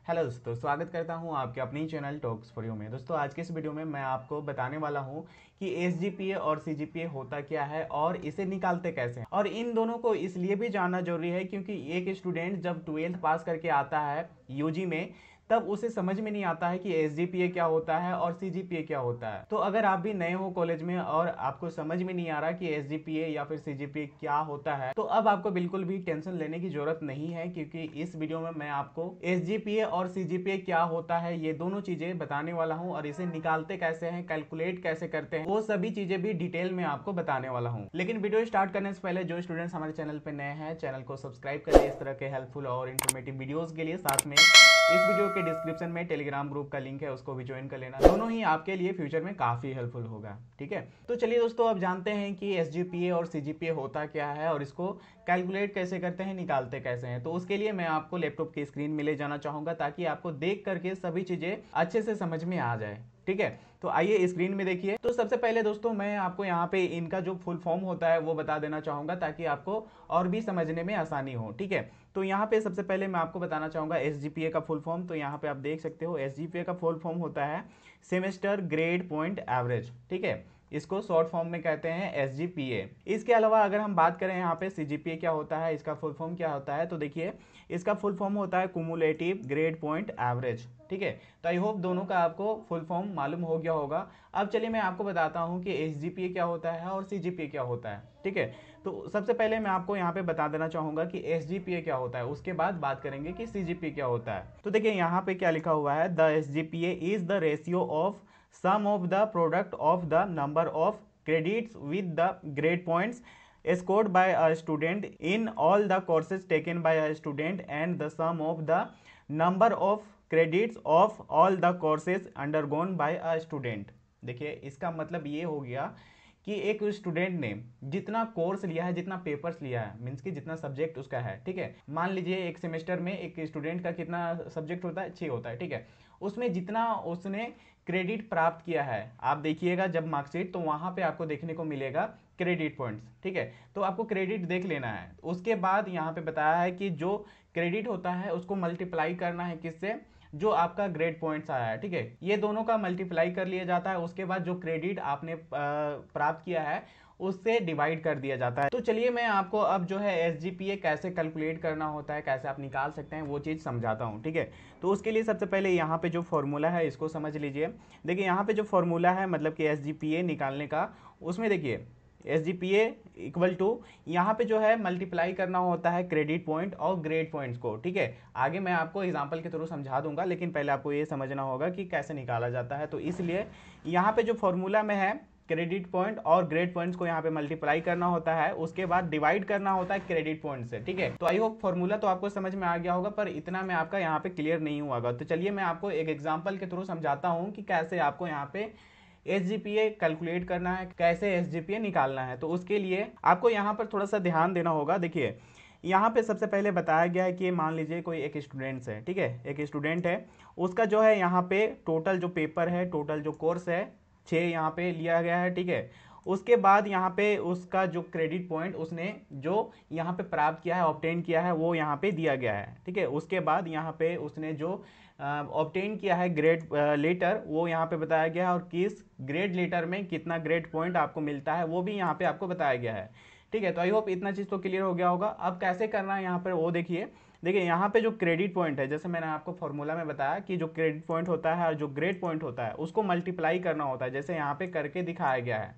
Hello दोस्तों, स्वागत करता हूं आपके अपनी चैनल टॉक्स फॉर यू में। दोस्तों, आज के इस वीडियो में मैं आपको बताने वाला हूं कि एसजीपीए और सीजीपीए होता क्या है और इसे निकालते कैसे हैं। और इन दोनों को इसलिए भी जानना जरूरी है क्योंकि एक स्टूडेंट जब 12th पास करके आता है यूजी में, तब उसे समझ में नहीं आता है कि एसजीपीए क्या होता है और सीजीपीए क्या होता है। तो अगर आप भी नए हो कॉलेज में और आपको समझ में नहीं आ रहा कि एसजीपीए या फिर सीजीपीए क्या होता है, तो अब आपको बिल्कुल भी टेंशन लेने की जरूरत नहीं है, क्योंकि इस वीडियो में मैं आपको एसजीपीए और सीजीपीए क्या होता है ये दोनों चीजें बताने वाला हूँ और इसे निकालते कैसे हैं, कैलकुलेट कैसे करते हैं, वो सभी चीजें भी डिटेल में आपको बताने वाला हूँ। लेकिन वीडियो स्टार्ट करने से पहले जो स्टूडेंट्स हमारे चैनल पे नए हैं, चैनल को सब्सक्राइब करें इस तरह के हेल्पफुल और इन्फॉर्मेटिव वीडियोस के लिए। साथ में इस वीडियो के डिस्क्रिप्शन में टेलीग्राम ग्रुप का लिंक है, उसको भी ज्वाइन कर लेना। दोनों ही आपके लिए फ्यूचर में काफी हेल्पफुल होगा। ठीक है, तो चलिए दोस्तों, अब जानते हैं कि एसजीपीए और सीजीपीए होता क्या है और इसको कैलकुलेट कैसे करते हैं, निकालते कैसे हैं। तो उसके लिए मैं आपको लैपटॉप की स्क्रीन में ले जाना चाहूंगा ताकि आपको देख करके सभी चीजें अच्छे से समझ में आ जाए। ठीक है, तो आइए स्क्रीन में देखिए। तो सबसे पहले दोस्तों, मैं आपको यहाँ पे इनका जो फुल फॉर्म होता है वो बता देना चाहूंगा ताकि आपको और भी समझने में आसानी हो। ठीक है, तो यहाँ पे सबसे पहले मैं आपको बताना चाहूंगा एसजीपीए का फुल फॉर्म। तो यहाँ पे आप देख सकते हो एसजीपीए का फुल फॉर्म होता है सेमेस्टर ग्रेड पॉइंट एवरेज। ठीक है, इसको शॉर्ट फॉर्म में कहते हैं एसजीपीए। इसके अलावा अगर हम बात करें यहाँ पे सीजीपीए क्या होता है, इसका फुल फॉर्म क्या होता है, तो देखिए इसका फुल फॉर्म होता है कुमुलेटिव ग्रेड पॉइंट एवरेज। ठीक है, तो आई होप दोनों का आपको फुल फॉर्म मालूम हो गया होगा। अब चलिए मैं आपको बताता हूँ कि एसजीपीए क्या होता है और सीजीपीए क्या होता है। ठीक है, तो सबसे पहले मैं आपको यहाँ पे बता देना चाहूंगा कि एसजीपीए क्या होता है, उसके बाद बात करेंगे कि सीजीपीए क्या होता है। तो देखिए यहाँ पे क्या लिखा हुआ है, the SGPA is the ratio of sum of the product of the number of credits with the grade points scored by a student in all the courses taken by a student and the sum of the number of credits of all the courses undergone by a student। देखिए इसका मतलब ये हो गया कि एक student ने जितना कोर्स लिया है, जितना पेपर्स लिया है, मीन्स कि जितना सब्जेक्ट उसका है। ठीक है, मान लीजिए एक सेमेस्टर में एक स्टूडेंट का कितना सब्जेक्ट होता है, 6 होता है। ठीक है, उसमें जितना उसने क्रेडिट प्राप्त किया है, आप देखिएगा जब मार्कशीट, तो वहां पे आपको देखने को मिलेगा क्रेडिट पॉइंट्स। ठीक है, तो आपको क्रेडिट देख लेना है। उसके बाद यहाँ पे बताया है कि जो क्रेडिट होता है उसको मल्टीप्लाई करना है किससे, जो आपका ग्रेड पॉइंट्स आया है। ठीक है, ये दोनों का मल्टीप्लाई कर लिया जाता है। उसके बाद जो क्रेडिट आपने प्राप्त किया है उससे डिवाइड कर दिया जाता है। तो चलिए मैं आपको अब जो है एसजीपीए कैसे कैलकुलेट करना होता है, कैसे आप निकाल सकते हैं, वो चीज़ समझाता हूँ। ठीक है, तो उसके लिए सबसे पहले यहाँ पे जो फॉर्मूला है इसको समझ लीजिए। देखिए यहाँ पे जो फॉर्मूला है मतलब कि एसजीपीए निकालने का, उसमें देखिए S G P A equal to, यहाँ पे जो है मल्टीप्लाई करना होता है क्रेडिट पॉइंट और ग्रेड पॉइंट्स को। ठीक है, आगे मैं आपको एग्जांपल के थ्रू समझा दूंगा, लेकिन पहले आपको ये समझना होगा कि कैसे निकाला जाता है। तो इसलिए यहाँ पे जो फॉर्मूला में है, क्रेडिट पॉइंट और ग्रेड पॉइंट्स को यहाँ पे मल्टीप्लाई करना होता है, उसके बाद डिवाइड करना होता है क्रेडिट पॉइंट से। ठीक है, तो आई होप फॉर्मूला तो आपको समझ में आ गया होगा, पर इतना में आपका यहाँ पे क्लियर नहीं हुआ होगा। तो चलिए मैं आपको एक एग्जांपल के थ्रू समझाता हूँ कि कैसे आपको यहाँ पे एसजीपीए कैलकुलेट करना है, कैसे एसजीपीए निकालना है। तो उसके लिए आपको यहाँ पर थोड़ा सा ध्यान देना होगा। देखिए यहाँ पे सबसे पहले बताया गया है कि मान लीजिए कोई एक स्टूडेंट्स है। ठीक है, एक स्टूडेंट है, उसका जो है यहाँ पे टोटल जो पेपर है, टोटल जो कोर्स है, 6 यहाँ पे लिया गया है। ठीक है, उसके बाद यहाँ पे उसका जो क्रेडिट पॉइंट उसने जो यहाँ पे प्राप्त किया है, ऑब्टेन किया है, वो यहाँ पे दिया गया है। ठीक है, उसके बाद यहाँ पे उसने जो ऑब्टेन किया है ग्रेड लेटर, वो यहाँ पे बताया गया है, और किस ग्रेड लेटर में कितना ग्रेड पॉइंट आपको मिलता है वो भी यहाँ पे आपको बताया गया है। ठीक है, तो आई होप इतना चीज़ तो क्लियर हो गया होगा। अब कैसे करना है यहाँ पर वो देखिए। देखिए यहाँ पे जो क्रेडिट पॉइंट है, जैसे मैंने आपको फॉर्मूला में बताया कि जो क्रेडिट पॉइंट होता है और जो ग्रेड पॉइंट होता है उसको मल्टीप्लाई करना होता है, जैसे यहाँ पे करके दिखाया गया है।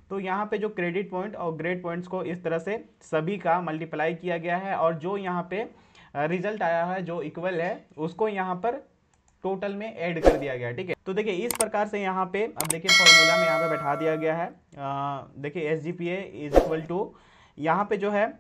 तो यहाँ पे जो क्रेडिट पॉइंट और ग्रेड पॉइंट्स को इस तरह से सभी का मल्टीप्लाई किया गया है, और जो यहाँ पे रिजल्ट आया है जो इक्वल है उसको यहाँ पर टोटल में ऐड कर दिया गया। ठीक है, तो देखिए इस प्रकार से यहाँ पे अब देखिए फॉर्मूला में यहाँ पे बैठा दिया गया है। देखिए S G P A is equal to, यहाँ पे जो है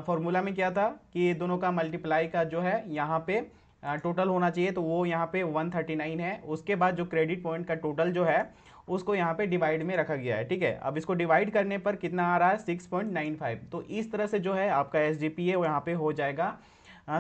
फॉर्मूला में क्या था कि दोनों का मल्टीप्लाई का जो है यहाँ पे टोटल होना चाहिए, तो वो यहाँ पे 139 है। उसके बाद जो क्रेडिट पॉइंट का टोटल जो है उसको यहाँ पे डिवाइड में रखा गया है। ठीक है, अब इसको डिवाइड करने पर कितना आ रहा है, 6.95। तो इस तरह से जो है आपका एस जी पी ए यहाँ पे हो जाएगा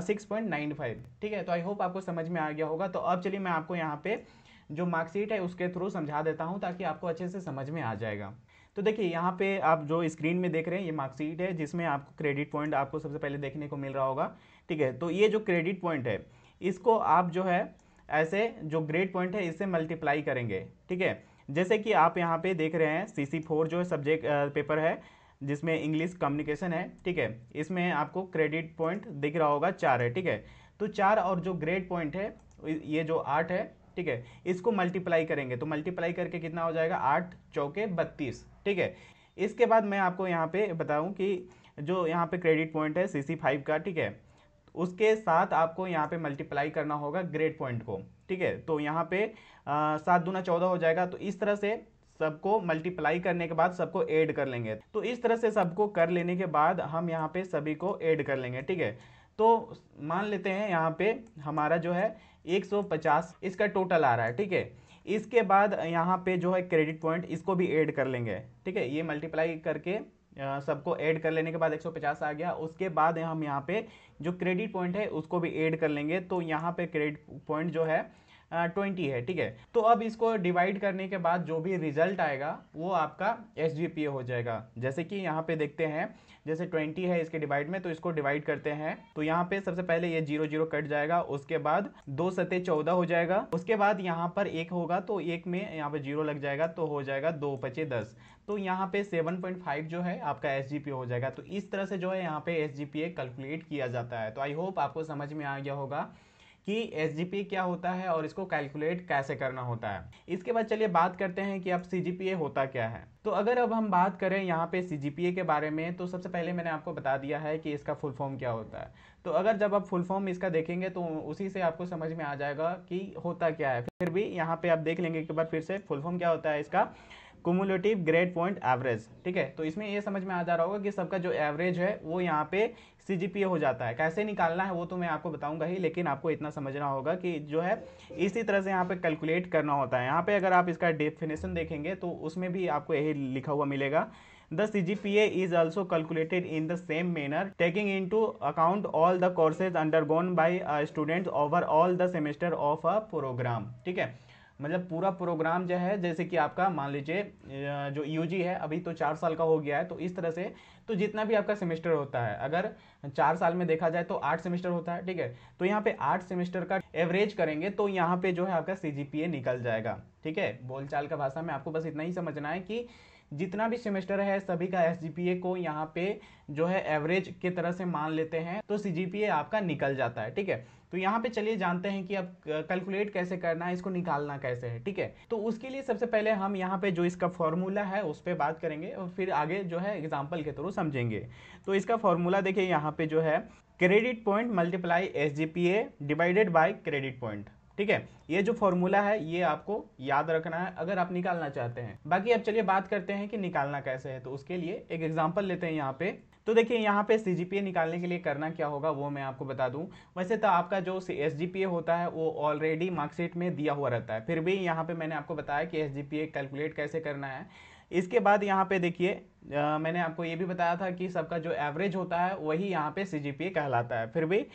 6.95। ठीक है, तो आई होप आपको समझ में आ गया होगा। तो अब चलिए मैं आपको यहाँ पे जो मार्कशीट है उसके थ्रू समझा देता हूँ ताकि आपको अच्छे से समझ में आ जाएगा। तो देखिए यहाँ पे आप जो स्क्रीन में देख रहे हैं ये मार्कशीट है, जिसमें आपको क्रेडिट पॉइंट आपको सबसे पहले देखने को मिल रहा होगा। ठीक है, तो ये जो क्रेडिट पॉइंट है इसको आप जो है ऐसे जो ग्रेड पॉइंट है इससे मल्टीप्लाई करेंगे, ठीक है। जैसे कि आप यहाँ पे देख रहे हैं CC4 जो है सब्जेक्ट पेपर है जिसमें इंग्लिश कम्युनिकेशन है, ठीक है। इसमें आपको क्रेडिट पॉइंट दिख रहा होगा 4 है, ठीक है। तो 4 और जो ग्रेड पॉइंट है ये जो 8 है, ठीक है, इसको मल्टीप्लाई करेंगे तो मल्टीप्लाई करके कितना हो जाएगा 8 चौके 32, ठीक है। इसके बाद मैं आपको यहाँ पे बताऊँ कि जो यहाँ पे क्रेडिट पॉइंट है CC5 का, ठीक है, उसके साथ आपको यहाँ पे मल्टीप्लाई करना होगा ग्रेड पॉइंट को, ठीक है। तो यहाँ पे 7 दूना 14 हो जाएगा। तो इस तरह से सबको मल्टीप्लाई करने के बाद सबको ऐड कर लेंगे। तो इस तरह से सबको कर लेने के बाद हम यहाँ पे सभी को ऐड कर लेंगे, ठीक है। तो मान लेते हैं यहाँ पे हमारा जो है 150 इसका टोटल आ रहा है, ठीक है। इसके बाद यहाँ पे जो है क्रेडिट पॉइंट इसको भी ऐड कर लेंगे, ठीक है। ये मल्टीप्लाई करके सबको ऐड कर लेने के बाद 150 आ गया। उसके बाद हम यहाँ पे जो क्रेडिट पॉइंट है उसको भी ऐड कर लेंगे। तो यहाँ पे क्रेडिट पॉइंट जो है 20 है, ठीक है। तो अब इसको डिवाइड करने के बाद जो भी रिजल्ट आएगा वो आपका SGPA हो जाएगा। जैसे कि यहाँ पे देखते हैं, जैसे 20 है इसके डिवाइड में, तो इसको डिवाइड करते हैं। तो यहाँ पे सबसे पहले ये 0 0 कट जाएगा, उसके बाद 2 सते 14 हो जाएगा। उसके बाद यहाँ पर 1 होगा तो 1 में यहाँ पे 0 लग जाएगा तो हो जाएगा 2 पचे 10। तो यहाँ पे 7.5 जो है आपका SGPA हो जाएगा। तो इस तरह से जो है यहाँ पे SGPA कैलकुलेट किया जाता है। तो आई होप आपको समझ में आ गया होगा कि SGPA क्या होता है और इसको कैलकुलेट कैसे करना होता है। इसके बाद चलिए बात करते हैं कि अब CGPA होता क्या है। तो अगर अब हम बात करें यहाँ पे CGPA के बारे में, तो सबसे पहले मैंने आपको बता दिया है कि इसका फुल फॉर्म क्या होता है। तो अगर जब आप फुल फॉर्म इसका देखेंगे तो उसी से आपको समझ में आ जाएगा कि होता क्या है। फिर भी यहाँ पे आप देख लेंगे एक बार फिर से फुल फॉर्म क्या होता है इसका, कुमुलेटिव ग्रेड पॉइंट एवरेज, ठीक है। तो इसमें ये समझ में आ जा रहा होगा कि सबका जो एवरेज है वो यहाँ पे CGPA हो जाता है। कैसे निकालना है वो तो मैं आपको बताऊंगा ही, लेकिन आपको इतना समझना होगा कि जो है इसी तरह से यहाँ पे कैलकुलेट करना होता है। यहाँ पे अगर आप इसका डेफिनेशन देखेंगे तो उसमें भी आपको यही लिखा हुआ मिलेगा, The CGPA is also calculated in the same manner, taking into account all the courses undergone by students over all the semester of a program, ठीक है। मतलब पूरा प्रोग्राम जो है, जैसे कि आपका मान लीजिए जो UG है अभी तो 4 साल का हो गया है, तो इस तरह से तो जितना भी आपका सेमेस्टर होता है, अगर 4 साल में देखा जाए तो 8 सेमेस्टर होता है, ठीक है। तो यहाँ पे 8 सेमेस्टर का एवरेज करेंगे तो यहाँ पे जो है आपका CGPA निकल जाएगा, ठीक है। बोलचाल का भाषा में आपको बस इतना ही समझना है कि जितना भी सेमेस्टर है सभी का SGPA को यहाँ पे जो है एवरेज की तरह से मान लेते हैं तो CGPA आपका निकल जाता है, ठीक है। तो यहाँ पे चलिए जानते हैं कि अब कैलकुलेट कैसे करना है, इसको निकालना कैसे है, ठीक है। तो उसके लिए सबसे पहले हम यहाँ पे जो इसका फॉर्मूला है उस पर बात करेंगे और फिर आगे जो है एग्जाम्पल के थ्रू समझेंगे। तो इसका फॉर्मूला देखिए यहाँ पे जो है credit point multiply SGPA divided by credit point, ठीक है। ये जो फॉर्मूला है ये आपको याद रखना है अगर आप निकालना चाहते हैं। बाकी अब चलिए बात करते हैं कि निकालना कैसे है। तो उसके लिए एक एग्जांपल लेते हैं यहाँ पे। तो देखिए यहाँ पे CGPA निकालने के लिए करना क्या होगा वो मैं आपको बता दूं। वैसे तो आपका जो SGPA होता है वो ऑलरेडी मार्कशीट में दिया हुआ रहता है, फिर भी यहाँ पे मैंने आपको बताया कि SGPA कैलकुलेट कैसे करना है। इसके बाद यहाँ पे देखिए मैंने आपको ये भी बताया था कि सबका जो एवरेज होता है वही यहाँ पे CGPA कहलाता है। फिर भी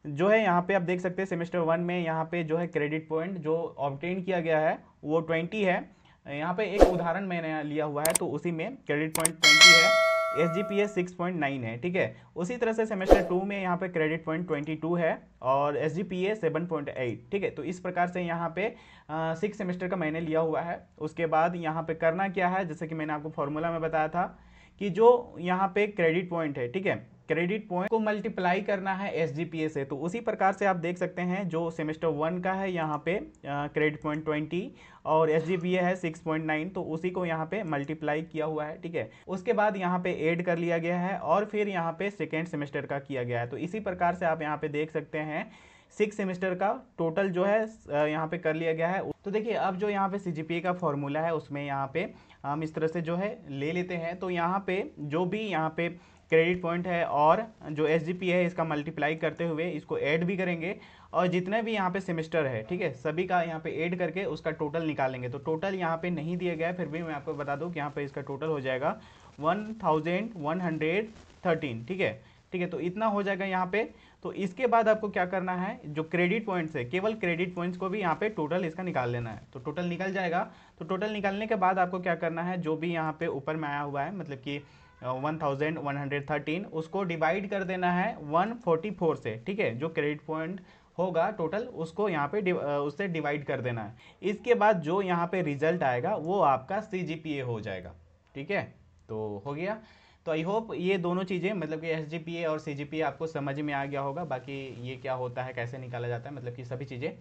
जो है यहाँ पे आप देख सकते हैं सेमेस्टर 1 में यहाँ पे जो है क्रेडिट पॉइंट जो ऑब्टेन किया गया है वो 20 है। यहाँ पे एक उदाहरण मैंने लिया हुआ है तो उसी में क्रेडिट पॉइंट 20 है, SGPA 6.9 है, ठीक है। उसी तरह से सेमेस्टर 2 में यहाँ पे क्रेडिट पॉइंट 22 है और SGPA 7.8, ठीक है। तो इस प्रकार से यहाँ पे 6 सेमेस्टर का मैंने लिया हुआ है। उसके बाद यहाँ पे करना क्या है, जैसे कि मैंने आपको फॉर्मूला में बताया था कि जो यहाँ पे क्रेडिट पॉइंट है, ठीक है, क्रेडिट पॉइंट को मल्टीप्लाई करना है SGPA से। तो उसी प्रकार से आप देख सकते हैं जो सेमेस्टर 1 का है यहाँ पे क्रेडिट पॉइंट 20 और SGPA है 6.9, तो उसी को यहाँ पे मल्टीप्लाई किया हुआ है, ठीक है। उसके बाद यहाँ पे ऐड कर लिया गया है और फिर यहाँ पे सेकेंड सेमेस्टर का किया गया है। तो इसी प्रकार से आप यहाँ पे देख सकते हैं 6 सेमेस्टर का टोटल जो है यहाँ पे कर लिया गया है। तो देखिए अब जो यहाँ पे CGPA का फॉर्मूला है उसमें यहाँ पे हम इस तरह से जो है ले लेते हैं। तो यहाँ पे जो भी यहाँ पे क्रेडिट पॉइंट है और जो SGPA है इसका मल्टीप्लाई करते हुए इसको ऐड भी करेंगे और जितने भी यहाँ पे सेमेस्टर है, ठीक है, सभी का यहाँ पे ऐड करके उसका टोटल निकालेंगे। तो टोटल यहाँ पे नहीं दिया गया है, फिर भी मैं आपको बता दूँ कि यहाँ पे इसका टोटल हो जाएगा 1113, ठीक है, ठीक है। तो इतना हो जाएगा यहाँ पे। तो इसके बाद आपको क्या करना है, जो क्रेडिट पॉइंट्स है केवल क्रेडिट पॉइंट्स को भी यहाँ पे टोटल इसका निकाल लेना है। तो टोटल निकल जाएगा। तो टोटल निकालने के बाद आपको क्या करना है, जो भी यहाँ पे ऊपर में आया हुआ है मतलब कि 1113 उसको डिवाइड कर देना है 144 से, ठीक है, जो क्रेडिट पॉइंट होगा टोटल, उसको यहाँ पे उससे डिवाइड कर देना है। इसके बाद जो यहाँ पे रिजल्ट आएगा वो आपका CGPA हो जाएगा। ठीक है, तो हो गया। तो आई होप ये दोनों चीज़ें, मतलब कि SGPA और CGPA आपको समझ में आ गया होगा। बाकी ये क्या होता है, कैसे निकाला जाता है, मतलब कि सभी चीज़ें।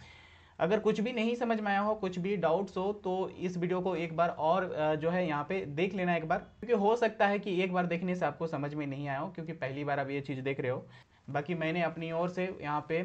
अगर कुछ भी नहीं समझ में आया हो, कुछ भी डाउट्स हो, तो इस वीडियो को एक बार और जो है यहाँ पे देख लेना एक बार, क्योंकि हो सकता है कि एक बार देखने से आपको समझ में नहीं आया हो, क्योंकि पहली बार आप ये चीज़ देख रहे हो। बाकी मैंने अपनी ओर से यहाँ पे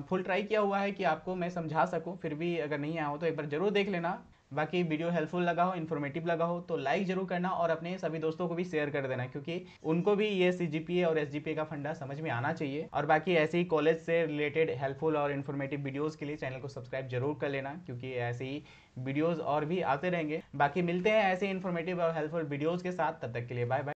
फुल ट्राई किया हुआ है कि आपको मैं समझा सकूँ, फिर भी अगर नहीं आया हो तो एक बार जरूर देख लेना। बाकी वीडियो हेल्पफुल लगा हो, इन्फॉर्मेटिव लगा हो तो लाइक जरूर करना, और अपने सभी दोस्तों को भी शेयर कर देना, क्योंकि उनको भी ये CGPA और SGPA का फंडा समझ में आना चाहिए। और बाकी ऐसे ही कॉलेज से रिलेटेड हेल्पफुल और इन्फॉर्मेटिव वीडियोस के लिए चैनल को सब्सक्राइब जरूर कर लेना, क्योंकि ऐसे ही वीडियोस और भी आते रहेंगे। बाकी मिलते हैं ऐसे इन्फॉर्मेटिव और हेल्पफुल वीडियोस के साथ, तब तक के लिए बाय बाय।